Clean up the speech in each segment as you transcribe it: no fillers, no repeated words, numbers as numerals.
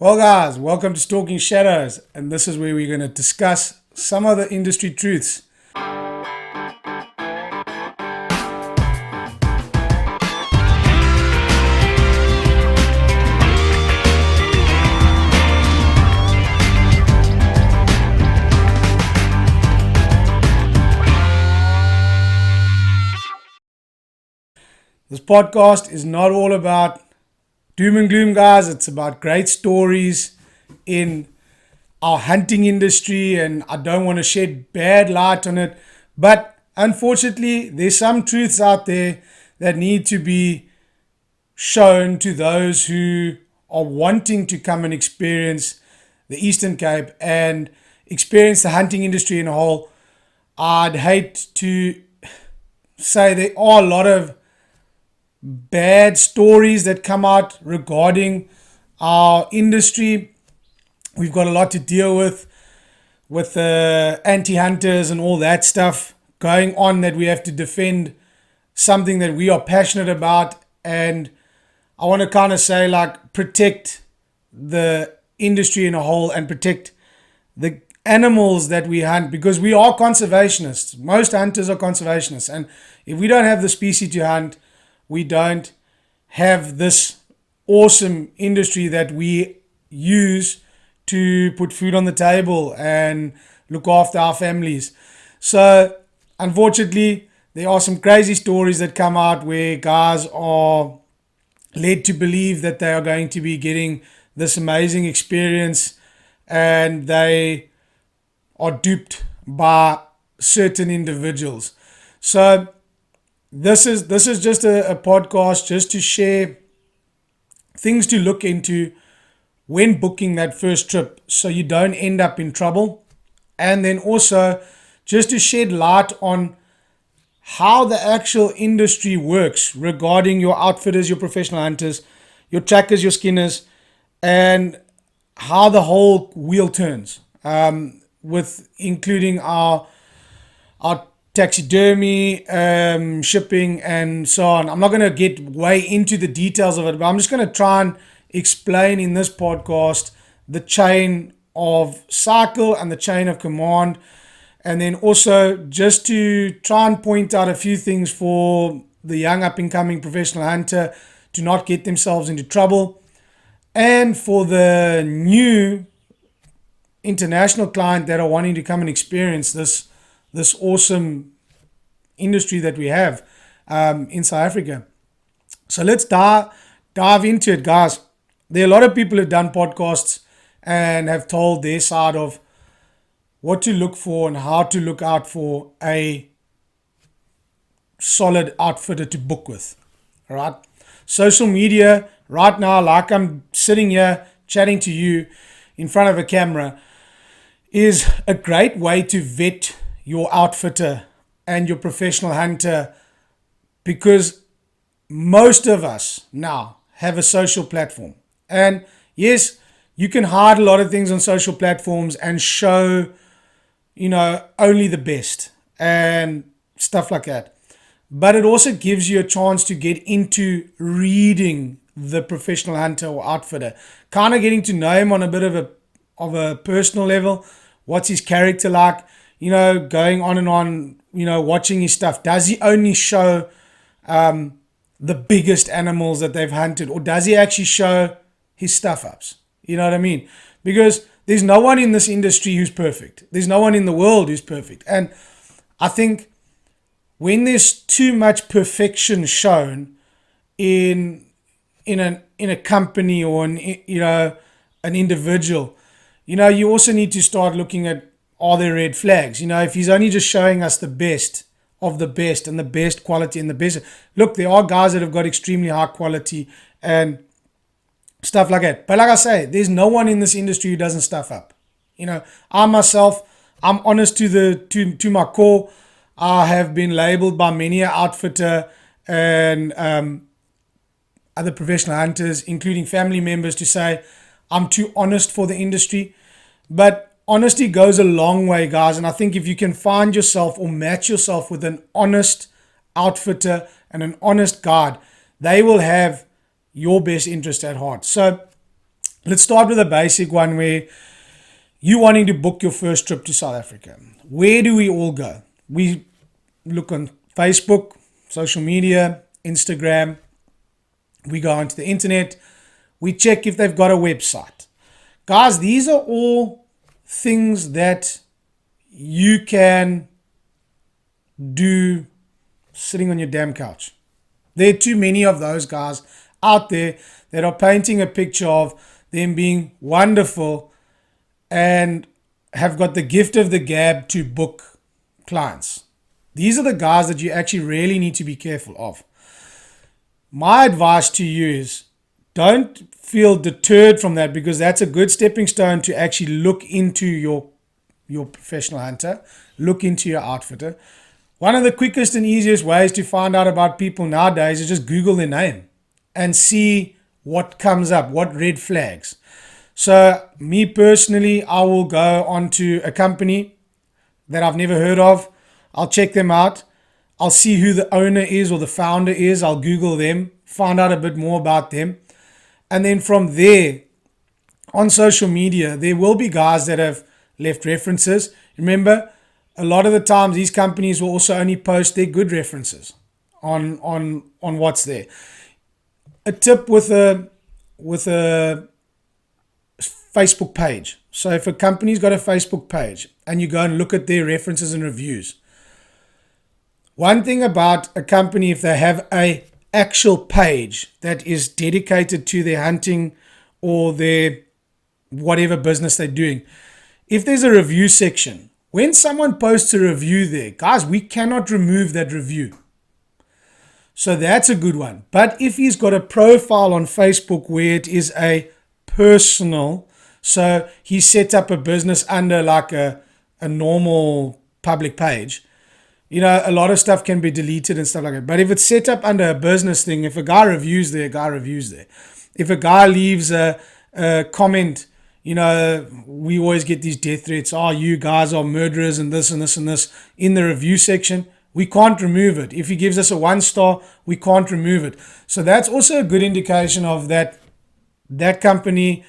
Well, guys, welcome to Stalking Shadows, and this is where we're going to discuss some of the industry truths. This podcast is not all about doom and gloom, guys. It's about great stories in our hunting industry, and I don't want to shed bad light on it. But unfortunately, there's some truths out there that need to be shown to those who are wanting to come and experience the Eastern Cape and experience the hunting industry in a whole. I'd hate to say there are a lot of bad stories that come out regarding our industry. We've got a lot to deal with anti-hunters and all that stuff going on, that we have to defend something that we are passionate about. And I want to kind of say, like, protect the industry in a whole and protect the animals that we hunt, because we are conservationists. Most hunters are conservationists, and if we don't have the species to hunt, we don't have this awesome industry that we use to put food on the table and look after our families. So unfortunately, there are some crazy stories that come out where guys are led to believe that they are going to be getting this amazing experience, and they are duped by certain individuals. So this is just a podcast just to share things to look into when booking that first trip, so you don't end up in trouble. And then also just to shed light on how the actual industry works regarding your outfitters, your professional hunters, your trackers, your skinners, and how the whole wheel turns, with including our taxidermy, shipping, and so on. I'm not going to get way into the details of it, but I'm just going to try and explain in this podcast the chain of cycle and the chain of command, and then also just to try and point out a few things for the young up-and-coming professional hunter to not get themselves into trouble, and for the new international client that are wanting to come and experience this awesome industry that we have in South Africa. So let's dive into it, guys. There are a lot of people who've done podcasts and have told their side of what to look for and how to look out for a solid outfitter to book with. All right. Social media right now, like I'm sitting here chatting to you in front of a camera, is a great way to vet your outfitter and your professional hunter, because most of us now have a social platform. And yes, you can hide a lot of things on social platforms and show, only the best and stuff like that. But it also gives you a chance to get into reading the professional hunter or outfitter, kind of getting to know him on a bit of a personal level. What's his character like? Going on and on, watching his stuff. Does he only show the biggest animals that they've hunted, or does he actually show his stuff ups? You know what I mean? Because there's no one in this industry who's perfect. There's no one in the world who's perfect. And I think when there's too much perfection shown in a company or an individual, you also need to start looking at, are there red flags? If he's only just showing us the best of the best and the best quality and the best. Look, there are guys that have got extremely high quality and stuff like that. But like I say, there's no one in this industry who doesn't stuff up. I myself, I'm honest to my core. I have been labeled by many an outfitter and other professional hunters, including family members, to say I'm too honest for the industry. But honesty goes a long way, guys. And I think if you can find yourself or match yourself with an honest outfitter and an honest guide, they will have your best interest at heart. So Let's start with a basic one where you wanting to book your first trip to South Africa. Where do we all go? We look on Facebook, social media, Instagram. We go onto the internet. We check if they've got a website. Guys, these are all things that you can do sitting on your damn couch. There are too many of those guys out there that are painting a picture of them being wonderful and have got the gift of the gab to book clients. These are the guys that you actually really need to be careful of. My advice to you is don't feel deterred from that, because that's a good stepping stone to actually look into your professional hunter, look into your outfitter. One of the quickest and easiest ways to find out about people nowadays is just Google their name and see what comes up, what red flags. So me personally, I will go onto a company that I've never heard of. I'll check them out. I'll see who the owner is or the founder is. I'll Google them, find out a bit more about them. And then from there, on social media, there will be guys that have left references. Remember, a lot of the times these companies will also only post their good references on what's there. A tip with a Facebook page. So if a company's got a Facebook page and you go and look at their references and reviews, one thing about a company, if they have a actual page that is dedicated to their hunting or their whatever business they're doing, if there's a review section, when someone posts a review there, guys, we cannot remove that review. So that's a good one. But if he's got a profile on Facebook where it is a personal, so he set up a business under like a normal public page, you know, a lot of stuff can be deleted and stuff like that. But if it's set up under a business thing, if a guy reviews there, a guy reviews there. If a guy leaves a comment, you know, we always get these death threats. Oh, you guys are murderers and this and this and this in the review section. We can't remove it. If he gives us a 1 star, we can't remove it. So that's also a good indication of that company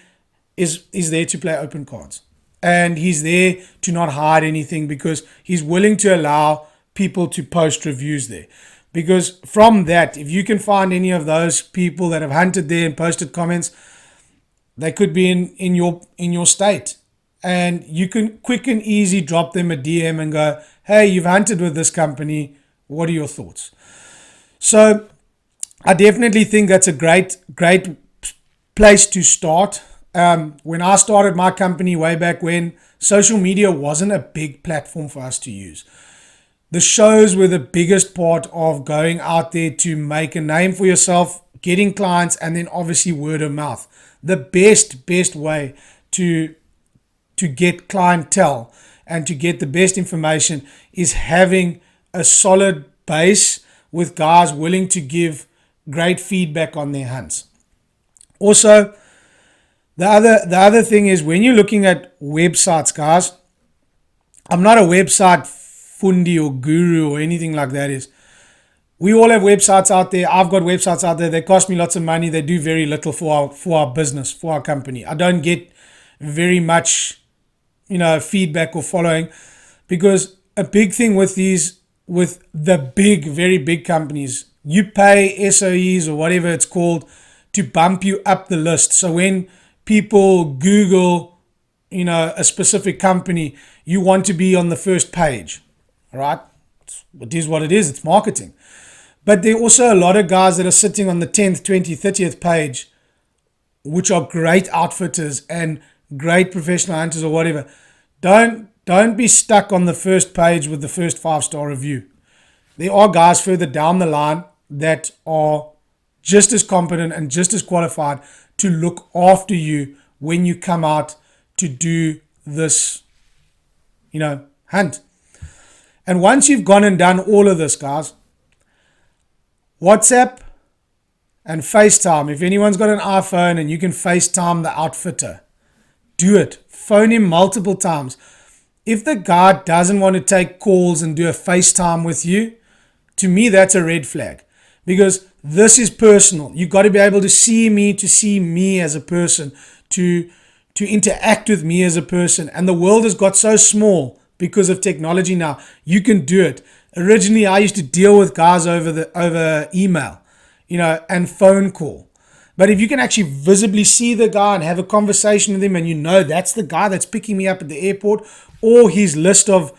is there to play open cards. And he's there to not hide anything, because he's willing to allow people to post reviews there. Because from that, if you can find any of those people that have hunted there and posted comments, they could be in your state, and you can quick and easy drop them a DM and go, hey, you've hunted with this company, what are your thoughts? So I definitely think that's a great place to start. When I started my company way back when, social media wasn't a big platform for us to use. The shows were the biggest part of going out there to make a name for yourself, getting clients, and then obviously word of mouth. The best way to get clientele and to get the best information is having a solid base with guys willing to give great feedback on their hunts. Also, the other thing is, when you're looking at websites, guys, I'm not a website fundi or guru or anything like that. We all have websites out there. I've got websites out there. They cost me lots of money. They do very little for our business, for our company. I don't get very much, feedback or following, because a big thing with the very big companies, you pay SOEs or whatever it's called to bump you up the list. So when people Google, a specific company, you want to be on the first page, right? It is what it is. It's marketing. But there are also a lot of guys that are sitting on the 10th, 20th, 30th page, which are great outfitters and great professional hunters or whatever. Don't be stuck on the first page with the first 5-star review. There are guys further down the line that are just as competent and just as qualified to look after you when you come out to do this, hunt. And once you've gone and done all of this, guys, WhatsApp and FaceTime. If anyone's got an iPhone and you can FaceTime the outfitter, do it. Phone him multiple times. If the guy doesn't want to take calls and do a FaceTime with you, to me, that's a red flag, because this is personal. You've got to be able to see me as a person, to interact with me as a person. And the world has got so small because of technology now. You can do it. Originally, I used to deal with guys over email, and phone call. But if you can actually visibly see the guy and have a conversation with him, and that's the guy that's picking me up at the airport, or his list of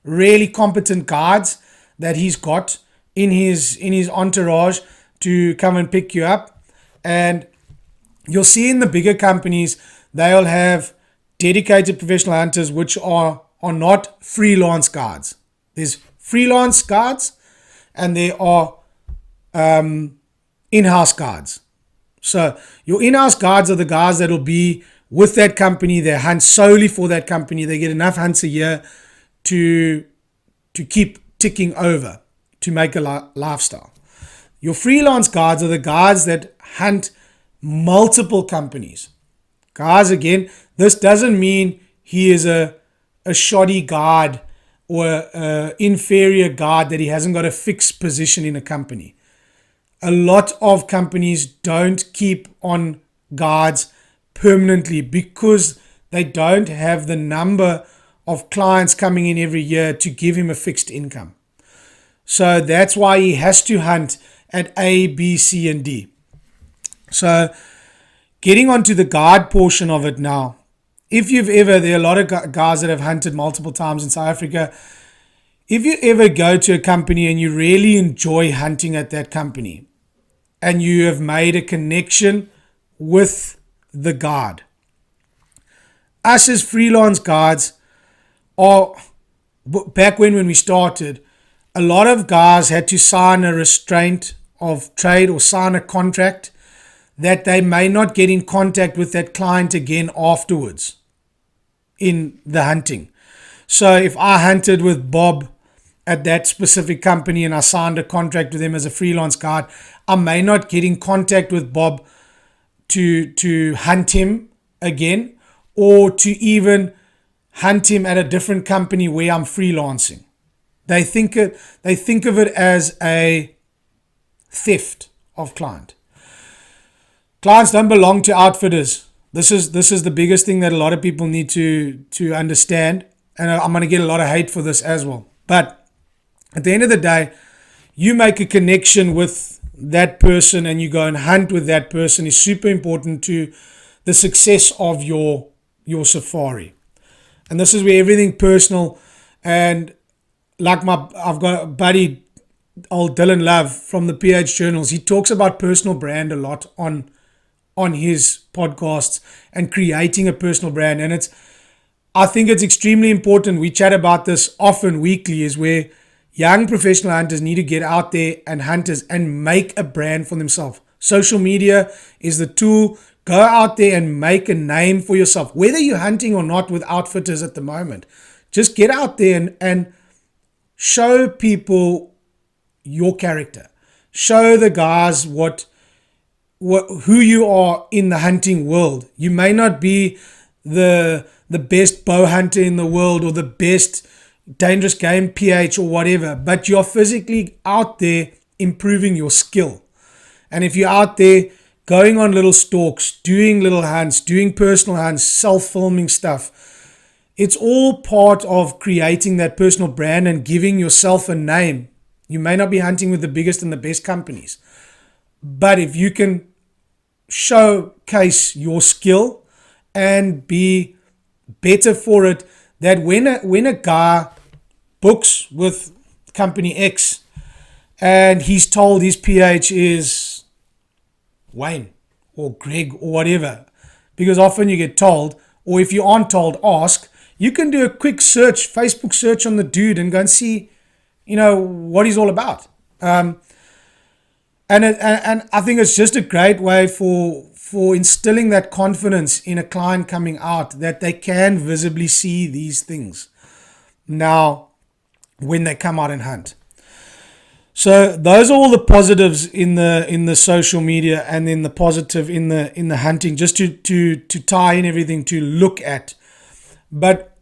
really competent guards that he's got in his entourage to come and pick you up. And you'll see in the bigger companies, they'll have dedicated professional hunters, which are not freelance guards. There's freelance guards and there are in-house guards. So your in-house guards are the guys that'll be with that company. They hunt solely for that company. They get enough hunts a year to keep ticking over, to make a lifestyle. Your freelance guards are the guys that hunt multiple companies. Guys, again, this doesn't mean he is a shoddy guard or an inferior guard that he hasn't got a fixed position in a company. A lot of companies don't keep on guards permanently because they don't have the number of clients coming in every year to give him a fixed income. So that's why he has to hunt at A, B, C, and D. So getting onto the guard portion of it now, there are a lot of guys that have hunted multiple times in South Africa. If you ever go to a company and you really enjoy hunting at that company and you have made a connection with the guard, us as freelance guards back when we started, a lot of guys had to sign a restraint of trade or sign a contract that they may not get in contact with that client again afterwards in the hunting. So if I hunted with Bob at that specific company and I signed a contract with him as a freelance guard, I may not get in contact with Bob to hunt him again, or to even hunt him at a different company where I'm freelancing. They think of it as a theft of client. Clients don't belong to outfitters. This is the biggest thing that a lot of people need to understand, and I'm going to get a lot of hate for this as well. But at the end of the day, you make a connection with that person and you go and hunt with that person is super important to the success of your safari. And this is where everything personal, and like I've got a buddy, old Dylan Love from the PH Journals. He talks about personal brand a lot on his podcasts and creating a personal brand. And I think it's extremely important. We chat about this often weekly, is where young professional hunters need to get out there and hunters and make a brand for themselves. Social media is the tool. Go out there and make a name for yourself, whether you're hunting or not with outfitters at the moment. Just get out there and show people your character. Show the guys who you are in the hunting world. You may not be the best bow hunter in the world or the best dangerous game PH or whatever, but you're physically out there improving your skill. And if you're out there going on little stalks, doing little hunts, doing personal hunts, self-filming stuff, it's all part of creating that personal brand and giving yourself a name. You may not be hunting with the biggest and the best companies, but if you can showcase your skill and be better for it, that when a guy books with company X and he's told his PH is Wayne or Greg or whatever, because often you get told, or if you aren't told, ask. You can do a quick search, Facebook search on the dude and go and see, what he's all about. And I think it's just a great way for instilling that confidence in a client coming out that they can visibly see these things now when they come out and hunt. So those are all the positives in the social media, and then the positive in the hunting, just to tie in everything to look at. But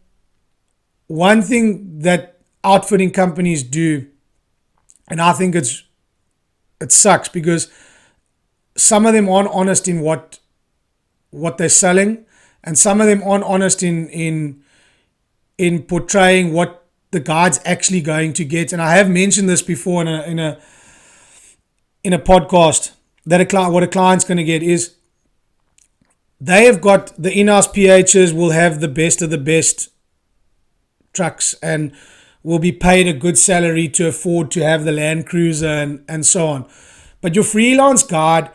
one thing that outfitting companies do, and I think it sucks because some of them aren't honest in what what they're selling, and some of them aren't honest in portraying what the guide's actually going to get. And I have mentioned this before in a podcast, that what a client's going to get is they have got the in-house PHs will have the best of the best trucks and will be paid a good salary to afford to have the Land Cruiser and so on. But your freelance guide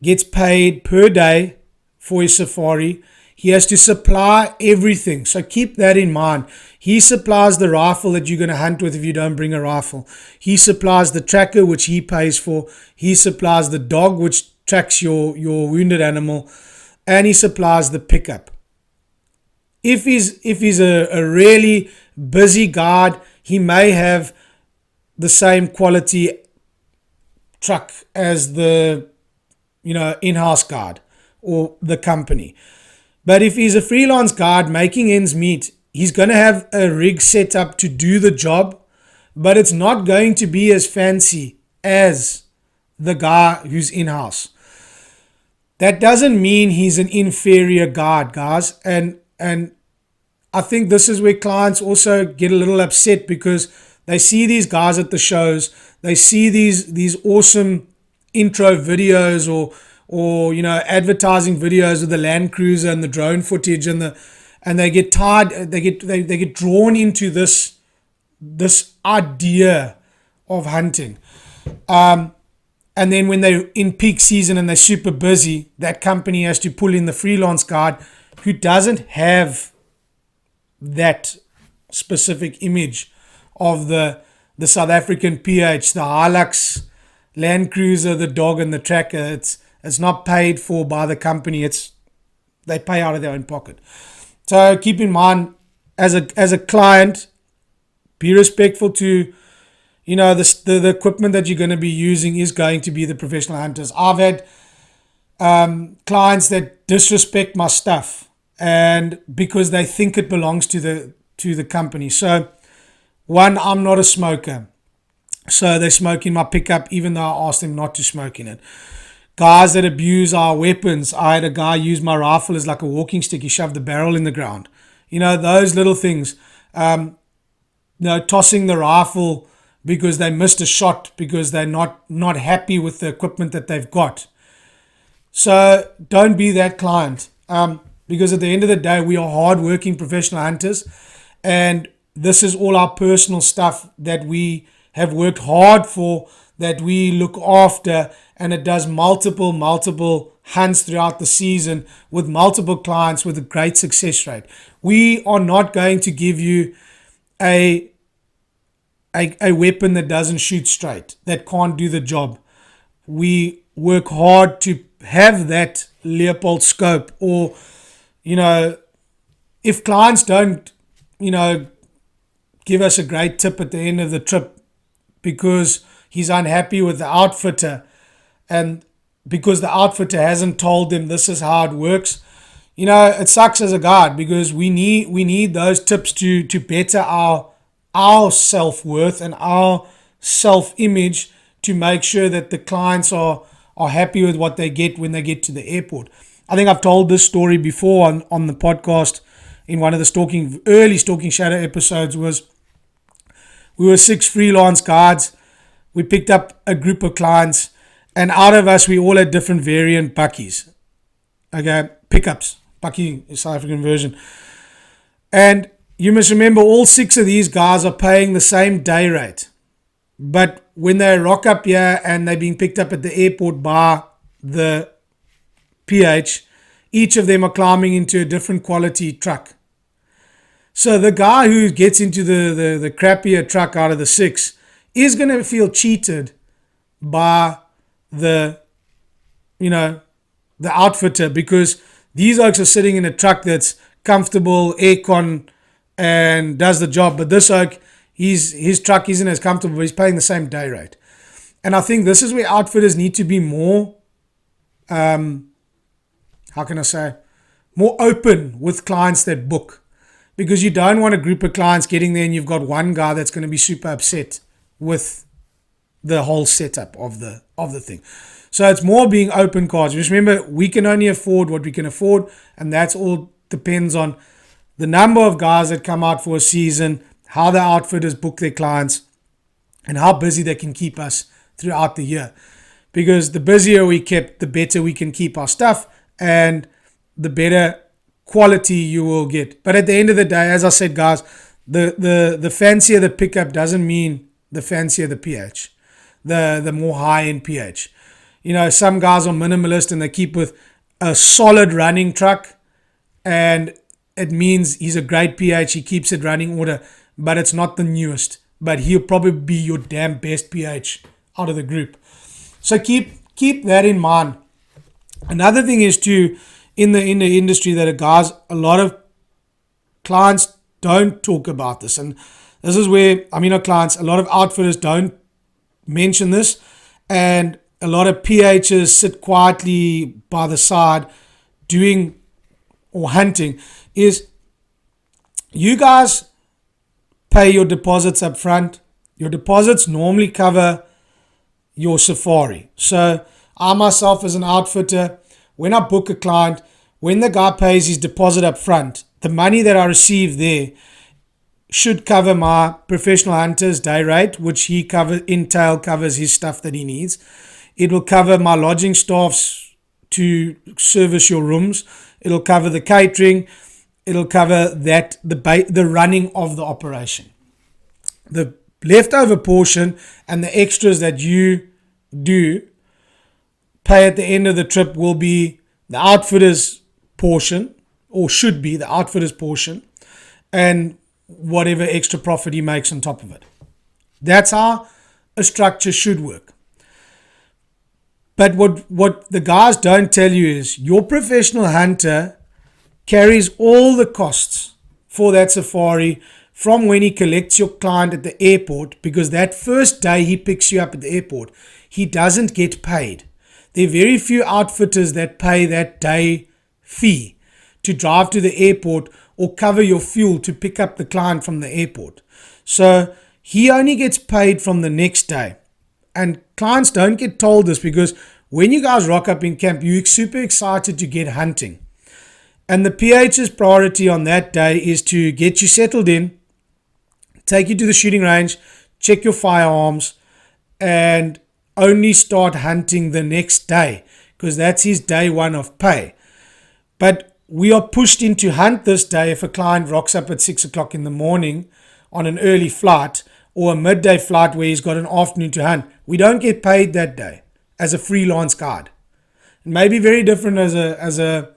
gets paid per day for his safari. He has to supply everything. So keep that in mind. He supplies the rifle that you're going to hunt with if you don't bring a rifle. He supplies the tracker, which he pays for. He supplies the dog, which tracks your wounded animal. And he supplies the pickup. If he's a really busy guard, he may have the same quality truck as the in-house guard or the company. But if he's a freelance guard making ends meet, he's going to have a rig set up to do the job, but it's not going to be as fancy as the guy who's in-house. That doesn't mean he's an inferior guard, guys. And I think this is where clients also get a little upset, because they see these guys at the shows, they see these awesome intro videos or advertising videos of the Land Cruiser and the drone footage and they get tired, they get drawn into this idea of hunting. And then when they're in peak season and they're super busy, that company has to pull in the freelance guard who doesn't have that specific image of the South African PH, the Hilux, Land Cruiser, the dog and the tracker. It's not paid for by the company. They pay out of their own pocket. So keep in mind, as a client, be respectful to, the equipment that you're going to be using is going to be the professional hunters. I've had clients that disrespect my stuff, and because they think it belongs to the company. So, one, I'm not a smoker, so they smoke in my pickup, even though I asked them not to smoke in it. Guys that abuse our weapons. I had a guy use my rifle as like a walking stick. He shoved the barrel in the ground. Those little things. Tossing the rifle because they missed a shot because they're not happy with the equipment that they've got. So don't be that client. Because at the end of the day, we are hard-working professional hunters, and this is all our personal stuff that we have worked hard for, that we look after, and it does multiple hunts throughout the season with multiple clients with a great success rate. We are not going to give you a weapon that doesn't shoot straight, that can't do the job. We work hard to have that Leopold scope, or if clients don't give us a great tip at the end of the trip because he's unhappy with the outfitter, and because the outfitter hasn't told them this is how it works, it sucks as a guard, because we need those tips to better our self-worth and our self-image, to make sure that the clients are happy with what they get when they get to the airport. I think I've told this story before on the podcast in one of the early Stalking Shadow episodes. We were 6 freelance guards. We picked up a group of clients, and out of us, we all had different variant buckies. Okay, pickups. Bucky is South African version. And you must remember, all 6 of these guys are paying the same day rate. But when they rock up here and they're being picked up at the airport by the PH, each of them are climbing into a different quality truck. So the guy who gets into the crappier truck out of the 6 is going to feel cheated by the outfitter, because these oaks are sitting in a truck that's comfortable, aircon, and does the job. But this oak, his truck isn't as comfortable, but he's paying the same day rate. And I think this is where outfitters need to be more, more open with clients that book. Because you don't want a group of clients getting there and you've got one guy that's going to be super upset with the whole setup of the thing. So it's more being open cards. Just remember, we can only afford what we can afford, and that's all depends on the number of guys that come out for a season, how the outfitters book their clients, and how busy they can keep us throughout the year. Because the busier we keep, the better we can keep our stuff, and the better quality you will get. But at the end of the day, as I said, guys, the fancier the pickup doesn't mean the fancier the pH, the more high-end pH. Some guys are minimalist and they keep with a solid running truck, and it means he's a great pH, he keeps it running order, but it's not the newest. But he'll probably be your damn best pH out of the group. So keep that in mind. Another thing is in the industry that a lot of clients don't talk about this, and this is where not clients, a lot of outfitters don't mention this, and a lot of PHs sit quietly by the side doing or hunting. Is you guys pay your deposits up front. Your deposits normally cover your safari. So I myself as an outfitter, when I book a client, when the guy pays his deposit up front, the money that I receive there should cover my professional hunter's day rate, which covers his stuff that he needs. It will cover my lodging staffs to service your rooms. It'll cover the catering. It'll cover the running of the operation. The leftover portion and the extras that you do pay at the end of the trip will be the outfitter's portion, or should be the outfitter's portion, and whatever extra profit he makes on top of it. That's how a structure should work. But what the guys don't tell you is your professional hunter carries all the costs for that safari from when he collects your client at the airport, because that first day he picks you up at the airport, he doesn't get paid. There are very few outfitters that pay that day fee to drive to the airport or cover your fuel to pick up the client from the airport. So he only gets paid from the next day. And clients don't get told this, because when you guys rock up in camp, you're super excited to get hunting. And the PH's priority on that day is to get you settled in, take you to the shooting range, check your firearms, and only start hunting the next day, because that's his day one of pay. But we are pushed in to hunt this day if a client rocks up at 6 o'clock in the morning on an early flight or a midday flight where he's got an afternoon to hunt. We don't get paid that day as a freelance guard. It may be very different as an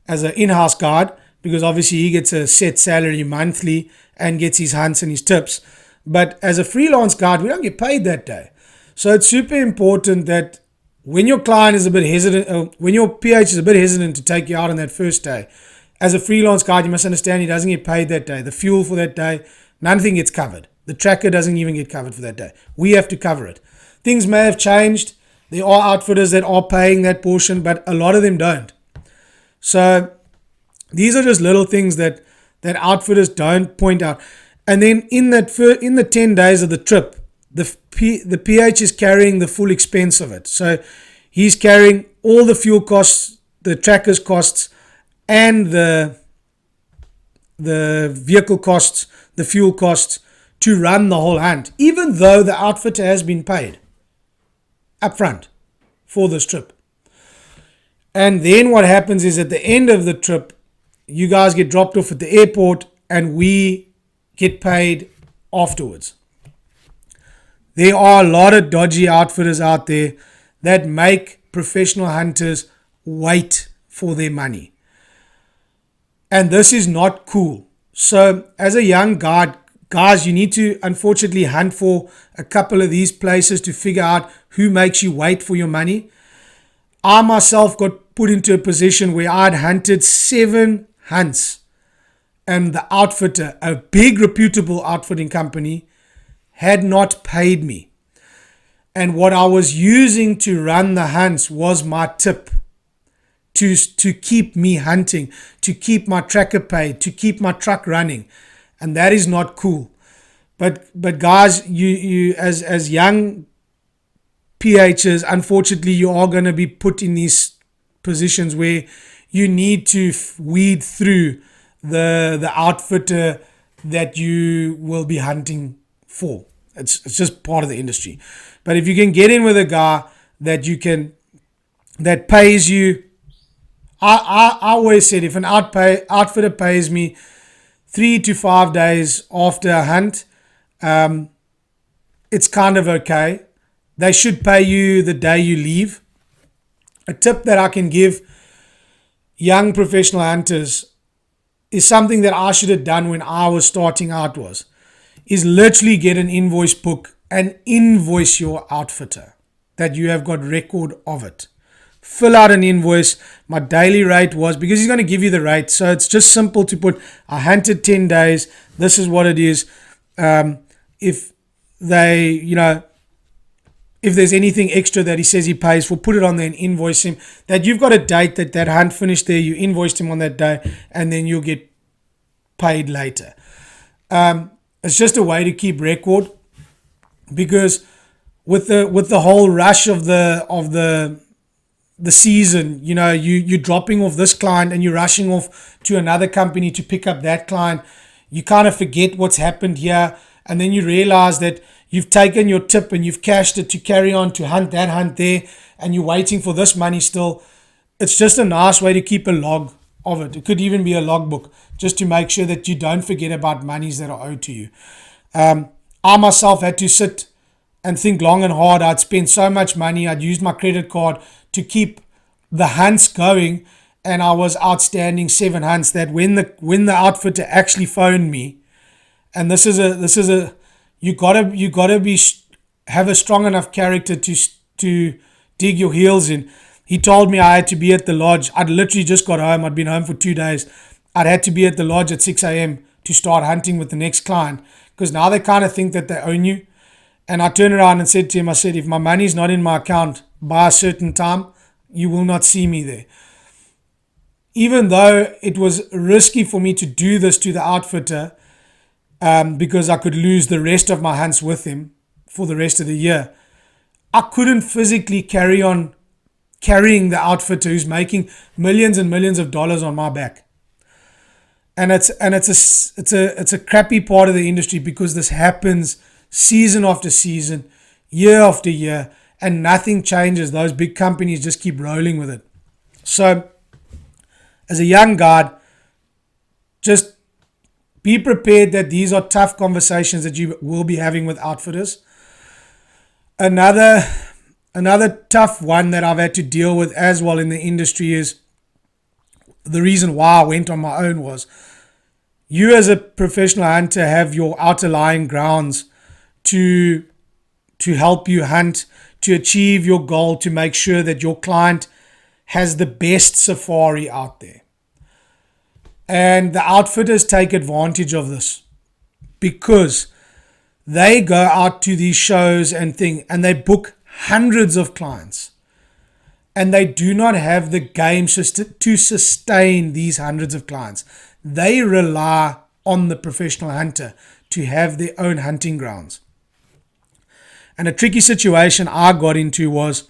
in-house guard, because obviously he gets a set salary monthly and gets his hunts and his tips. But as a freelance guard, we don't get paid that day. So it's super important that when your client is a bit hesitant, when your PH is a bit hesitant to take you out on that first day, as a freelance guard, you must understand he doesn't get paid that day. The fuel for that day, nothing gets covered. The tracker doesn't even get covered for that day. We have to cover it. Things may have changed. There are outfitters that are paying that portion, but a lot of them don't. So these are just little things that outfitters don't point out. And then in the 10 days of the trip, the PH is carrying the full expense of it. So he's carrying all the fuel costs, the tracker's costs, and the vehicle costs, the fuel costs to run the whole hunt, even though the outfitter has been paid up front for this trip. And then what happens is at the end of the trip, you guys get dropped off at the airport and we get paid afterwards. There are a lot of dodgy outfitters out there that make professional hunters wait for their money. And this is not cool. So as a young guard, guys, you need to unfortunately hunt for a couple of these places to figure out who makes you wait for your money. I myself got put into a position where I'd hunted 7 hunts and the outfitter, a big reputable outfitting company, had not paid me. And what I was using to run the hunts was my tip to keep me hunting, to keep my tracker paid, to keep my truck running. And that is not cool. But guys, you as young PHs, unfortunately, you are going to be put in these positions where you need to weed through the outfitter that you will be hunting for. It's just part of the industry. But if you can get in with a guy that pays you, I always said if an outfitter pays me 3 to 5 days after a hunt, it's kind of okay. They should pay you the day you leave. A tip that I can give young professional hunters is something that I should have done when I was starting out is literally get an invoice book and invoice your outfitter that you have got record of it. Fill out an invoice. My daily rate was, because he's going to give you the rate. So it's just simple to put, I hunted 10 days. This is what it is. If they, if there's anything extra that he says he pays for, put it on there and invoice him. That you've got a date that hunt finished there, you invoiced him on that day, and then you'll get paid later. It's just a way to keep record, because with the whole rush of the season, you're dropping off this client and you're rushing off to another company to pick up that client. You kind of forget what's happened here, and then you realize that you've taken your tip and you've cashed it to carry on to hunt that hunt there, and you're waiting for this money still. It's just a nice way to keep a log of it. It could even be a logbook, just to make sure that you don't forget about monies that are owed to you. I myself had to sit and think long and hard. I'd spent so much money. I'd used my credit card to keep the hunts going, and I was outstanding 7 hunts that when the outfitter actually phoned me, and this is a you gotta have a strong enough character to dig your heels in. He told me I had to be at the lodge. I'd literally just got home. I'd been home for 2 days. I'd had to be at the lodge at 6 a.m. to start hunting with the next client, because now they kind of think that they own you. And I turned around and said to him, I said, if my money's not in my account by a certain time, you will not see me there. Even though it was risky for me to do this to the outfitter, because I could lose the rest of my hunts with him for the rest of the year, I couldn't physically carry on carrying the outfitter who's making millions and millions of dollars on my back. And it's a crappy part of the industry, because this happens season after season, year after year, and nothing changes. Those big companies just keep rolling with it. So as a young guide, just be prepared that these are tough conversations that you will be having with outfitters. Another tough one that I've had to deal with as well in the industry is, the reason why I went on my own was, you as a professional hunter have your outer lying grounds to help you hunt, to achieve your goal, to make sure that your client has the best safari out there. And the outfitters take advantage of this, because they go out to these shows and they book hundreds of clients, and they do not have the game system to sustain these hundreds of clients. They rely on the professional hunter to have their own hunting grounds. And a tricky situation I got into was,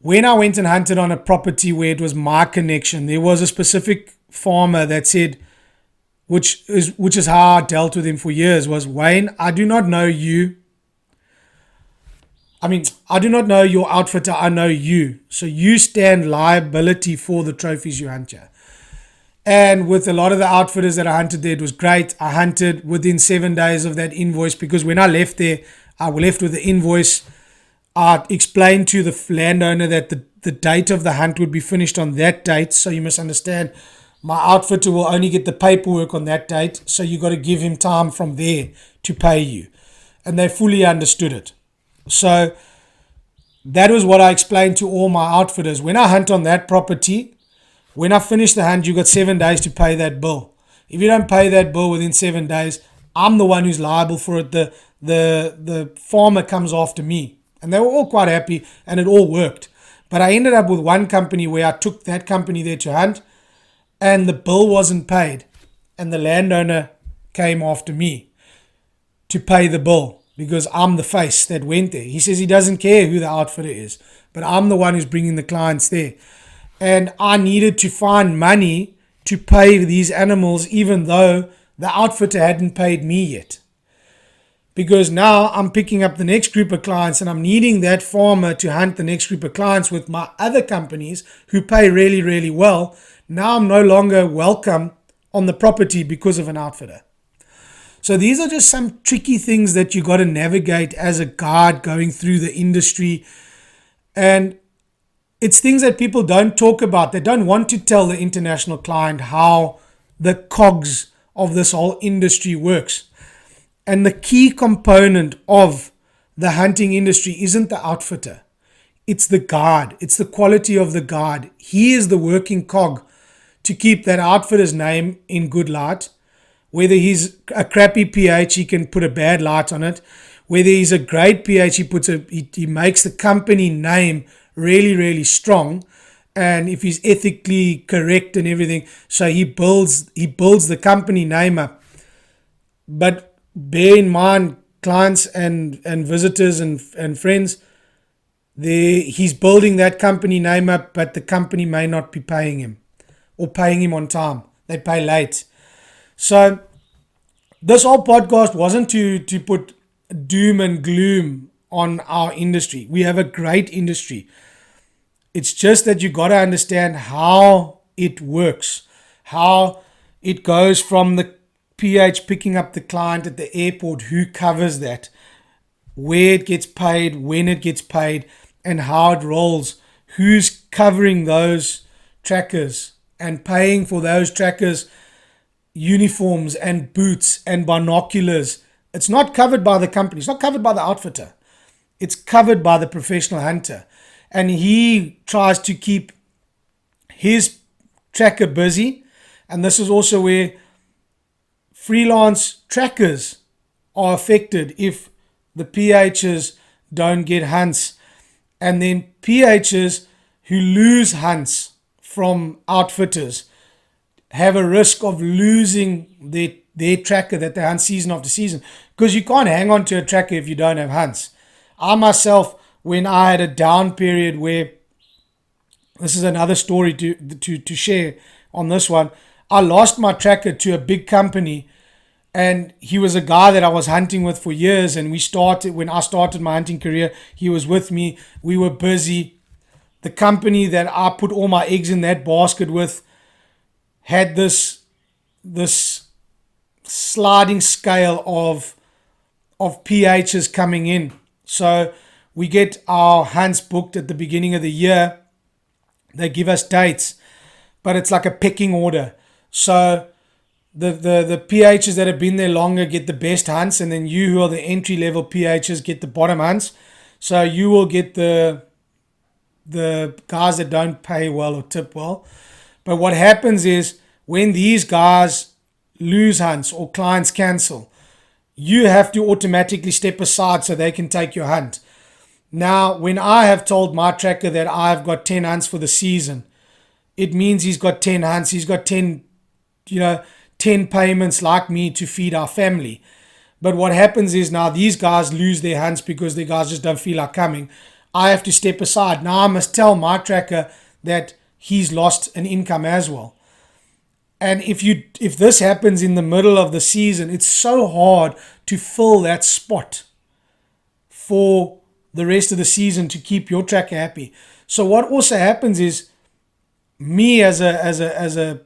when I went and hunted on a property where it was my connection, there was a specific farmer that said, which is how I dealt with him for years, was, Wayne, I do not know you. I do not know your outfitter, I know you. So you stand liability for the trophies you hunt here. And with a lot of the outfitters that I hunted there, it was great. I hunted within 7 days of that invoice, because when I left there, I left with the invoice. I explained to the landowner that the date of the hunt would be finished on that date. So you must understand, my outfitter will only get the paperwork on that date. So you got to give him time from there to pay you. And they fully understood it. So that was what I explained to all my outfitters. When I hunt on that property, when I finish the hunt, you got 7 days to pay that bill. If you don't pay that bill within 7 days, I'm the one who's liable for it. The farmer comes after me. And they were all quite happy, and it all worked. But I ended up with one company where I took that company there to hunt, and the bill wasn't paid. And the landowner came after me to pay the bill. because I'm the face that went there. He says he doesn't care who the outfitter is, but I'm the one who's bringing the clients there. And I needed to find money to pay these animals, even though the outfitter hadn't paid me yet. Because now I'm picking up the next group of clients and I'm needing that farmer to hunt the next group of clients with my other companies who pay really, really well. Now I'm no longer welcome on the property because of an outfitter. So these are just some tricky things that you got to navigate as a guard going through the industry. And it's things that people don't talk about. They don't want to tell the international client how the cogs of this whole industry works. And the key component of the hunting industry isn't the outfitter. It's the guard. It's the quality of the guard. He is the working cog to keep that outfitter's name in good light. Whether he's a crappy PH, he can put a bad light on it. Whether he's a great PH, he makes the company name really, really strong. And if he's ethically correct and everything, so he builds the company name up. But bear in mind, clients and visitors and friends, he's building that company name up, but the company may not be paying him or paying him on time. They pay late. So this whole podcast wasn't to put doom and gloom on our industry. We have a great industry. It's just that you got to understand how it works, how it goes from the PH picking up the client at the airport, who covers that, where it gets paid, when it gets paid, and how it rolls, who's covering those trackers and paying for those trackers uniforms and boots and binoculars. It's not covered by the company. It's not covered by the outfitter. It's covered by the professional hunter. And he tries to keep his tracker busy. And this is also where freelance trackers are affected if the PHs don't get hunts. And then PHs who lose hunts from outfitters have a risk of losing their tracker that they hunt season after season, because you can't hang on to a tracker if you don't have hunts. I myself, when I had a down period where, this is another story to share on this one, I lost my tracker to a big company, and he was a guy that I was hunting with for years, and when I started my hunting career, he was with me. We were busy. The company that I put all my eggs in that basket with had this sliding scale of PHs coming in. So we get our hunts booked at the beginning of the year. They give us dates, but it's like a pecking order. So the PHs that have been there longer get the best hunts, and then you, who are the entry level PHs, get the bottom hunts. So you will get the guys that don't pay well or tip well. But what happens is, when these guys lose hunts or clients cancel, you have to automatically step aside so they can take your hunt. Now, when I have told my tracker that I've got 10 hunts for the season, it means he's got 10 hunts. He's got 10 payments like me to feed our family. But what happens is, now these guys lose their hunts because the guys just don't feel like coming. I have to step aside. Now I must tell my tracker that he's lost an income as well. And if this happens in the middle of the season, it's so hard to fill that spot for the rest of the season to keep your tracker happy. So what also happens is, me as a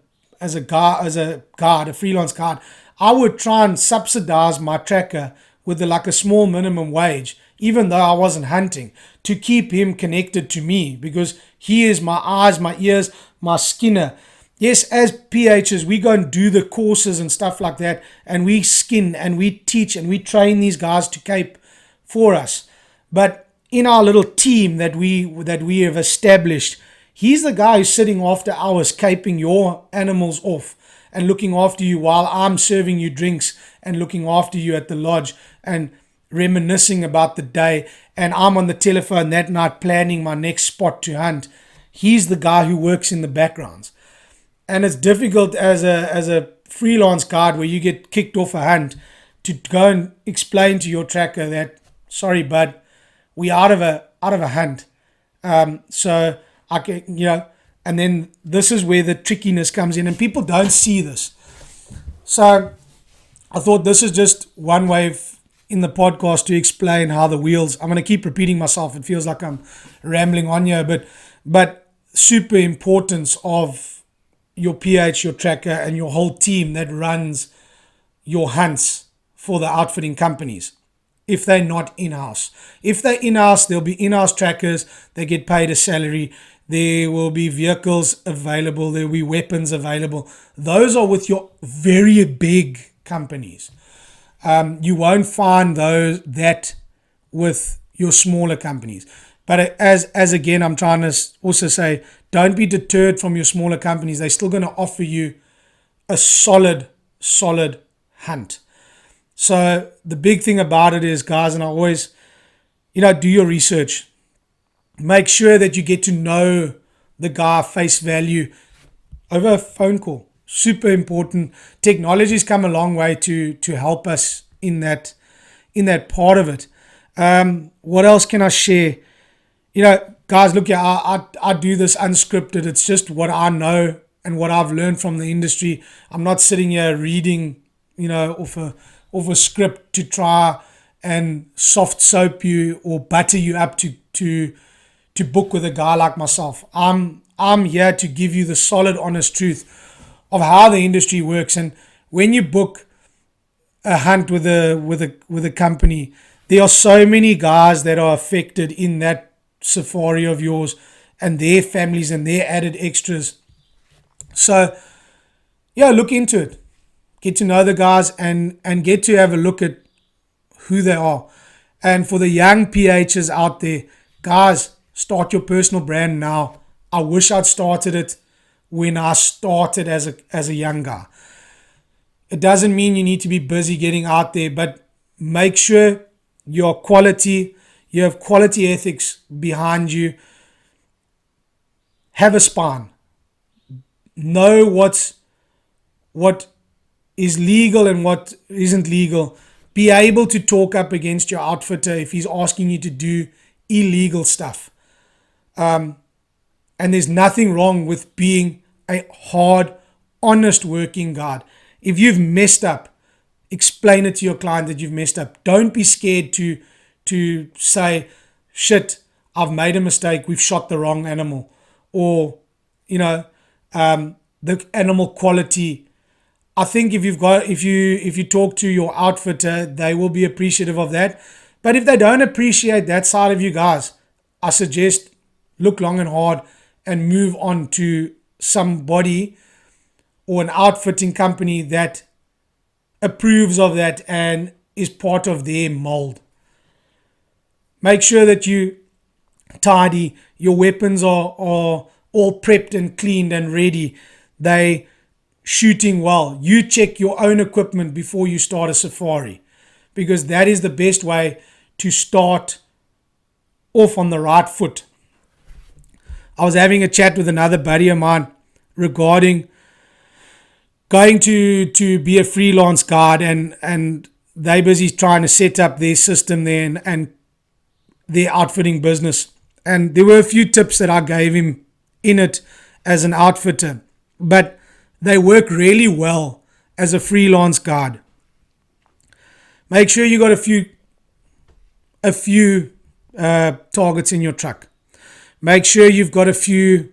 freelance guard, I would try and subsidize my tracker with a small minimum wage, even though I wasn't hunting, to keep him connected to me, because he is my eyes, my ears, my skinner. Yes, as PHs, we go and do the courses and stuff like that, and we skin and we teach and we train these guys to cape for us. But in our little team that we have established, he's the guy who's sitting after hours caping your animals off and looking after you while I'm serving you drinks and looking after you at the lodge and reminiscing about the day. And I'm on the telephone that night planning my next spot to hunt. He's the guy who works in the backgrounds. And it's difficult as a freelance guard where you get kicked off a hunt to go and explain to your tracker that, sorry, bud, we out of a hunt. So I can, and then this is where the trickiness comes in, and people don't see this. So I thought this is just one way in the podcast to explain how the wheels. I'm going to keep repeating myself. It feels like I'm rambling on here, but super importance of your PH, your tracker, and your whole team that runs your hunts for the outfitting companies. If they're not in-house. If they're in-house, there'll be in-house trackers. They get paid a salary. There will be vehicles available. There will be weapons available. Those are with your very big companies. You won't find that with your smaller companies. But as again, I'm trying to also say, don't be deterred from your smaller companies. They're still going to offer you a solid hunt. So the big thing about it is, guys, and I always, do your research. Make sure that you get to know the guy face value over a phone call. Super important. Technology's come a long way to help us in that part of it. What else can I share? Guys, look, I do this unscripted. It's just what I and what I've learned from the industry. I'm not sitting here reading, off a script to try and soft soap you or butter you up to book with a guy like myself. I'm here to give you the solid, honest truth of how the industry works. And when you book a hunt with a company, there are so many guys that are affected in that safari of yours and their families and their added extras. So yeah, look into it. Get to know the guys and get to have a look at who they are. And for the young PHs out there, guys, start your personal brand now. I wish I'd started it when I started as a young guy. It doesn't mean you need to be busy getting out there, but make sure you're quality, you have quality ethics behind you. Have a spine. Know what is legal and what isn't legal. Be able to talk up against your outfitter if he's asking you to do illegal stuff. And there's nothing wrong with being a hard, honest working guard. If you've messed up, explain it to your client that you've messed up. Don't be scared to say, shit, I've made a mistake. We've shot the wrong animal. Or, the animal quality. I think if you talk to your outfitter, they will be appreciative of that. But if they don't appreciate that side of you guys, I suggest look long and hard and move on to somebody or an outfitting company that approves of that and is part of their mold. Make sure that you tidy. Your weapons are all prepped and cleaned and ready. They shooting well. You check your own equipment before you start a safari, because that is the best way to start off on the right foot. I was having a chat with another buddy of mine regarding going to be a freelance guard, and they busy trying to set up their system there and their outfitting business. And there were a few tips that I gave him in it as an outfitter, but they work really well as a freelance guard. Make sure you got a few targets in your truck. Make sure you've got a few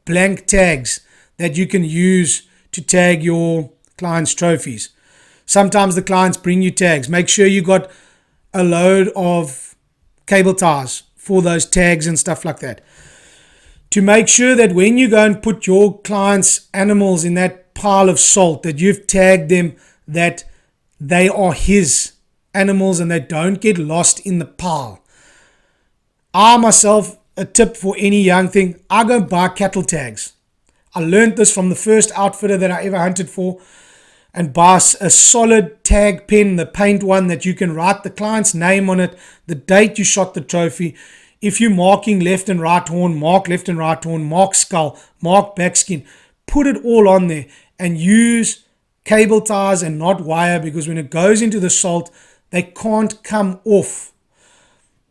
blank tags that you can use to tag your clients' trophies. Sometimes the clients bring you tags. Make sure you got a load of cable ties for those tags and stuff like that, to make sure that when you go and put your clients' animals in that pile of salt, that you've tagged them, that they are his animals and they don't get lost in the pile. I myself, a tip for any young thing, I go buy cattle tags. I learned this from the first outfitter that I ever hunted for, and buy a solid tag pen, the paint one that you can write the client's name on it, the date you shot the trophy. If you're marking left and right horn, mark left and right horn, mark skull, mark backskin. Put it all on there and use cable ties and not wire, because when it goes into the salt, they can't come off.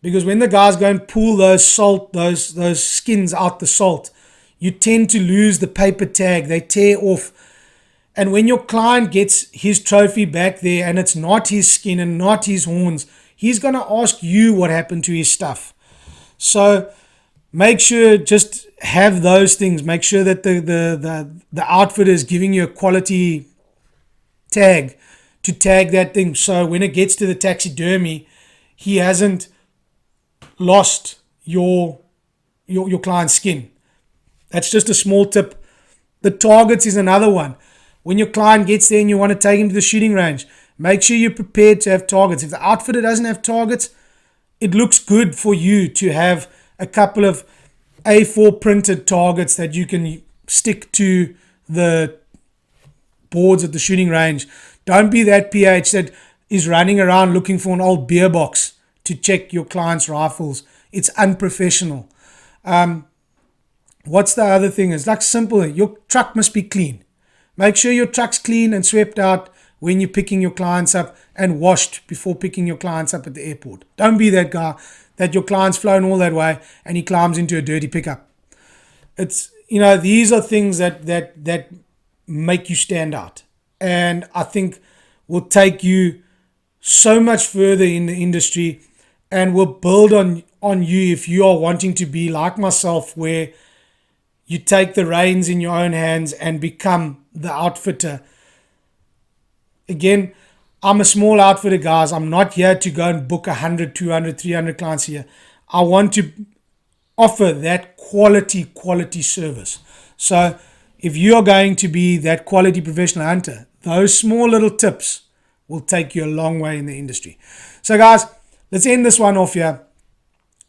Because when the guys go and pull those skins out the salt, you tend to lose the paper tag. They tear off. And when your client gets his trophy back there and it's not his skin and not his horns, he's going to ask you what happened to his stuff. So make sure, just have those things. Make sure that the outfitter is giving you a quality tag to tag that thing. So when it gets to the taxidermy, he hasn't lost your client's skin. That's just a small tip. The targets is another one. When your client gets there and you want to take him to the shooting range, make sure you're prepared to have targets. If the outfitter doesn't have targets, it looks good for you to have a couple of A4 printed targets that you can stick to the boards at the shooting range. Don't be that PH that is running around looking for an old beer box to check your client's rifles. It's unprofessional. What's the other thing? It's like simple. Your truck must be clean. Make sure your truck's clean and swept out when you're picking your clients up, and washed before picking your clients up at the airport. Don't be that guy that your client's flown all that way and he climbs into a dirty pickup. It's, these are things that make you stand out. And I think will take you so much further in the industry, and will build on you if you are wanting to be like myself, where you take the reins in your own hands and become the outfitter. Again, I'm a small outfitter, guys. I'm not here to go and book 100, 200, 300 clients a year. I want to offer that quality service. So if you're going to be that quality professional hunter, those small little tips will take you a long way in the industry. So guys, let's end this one off here.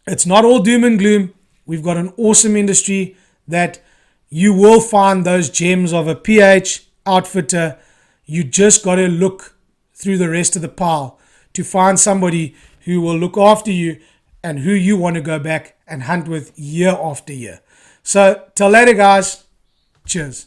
It's not all doom and gloom. We've got an awesome industry that you will find those gems of a PH outfitter. You just got to look through the rest of the pile to find somebody who will look after you and who you want to go back and hunt with year after year. So till later, guys. Cheers.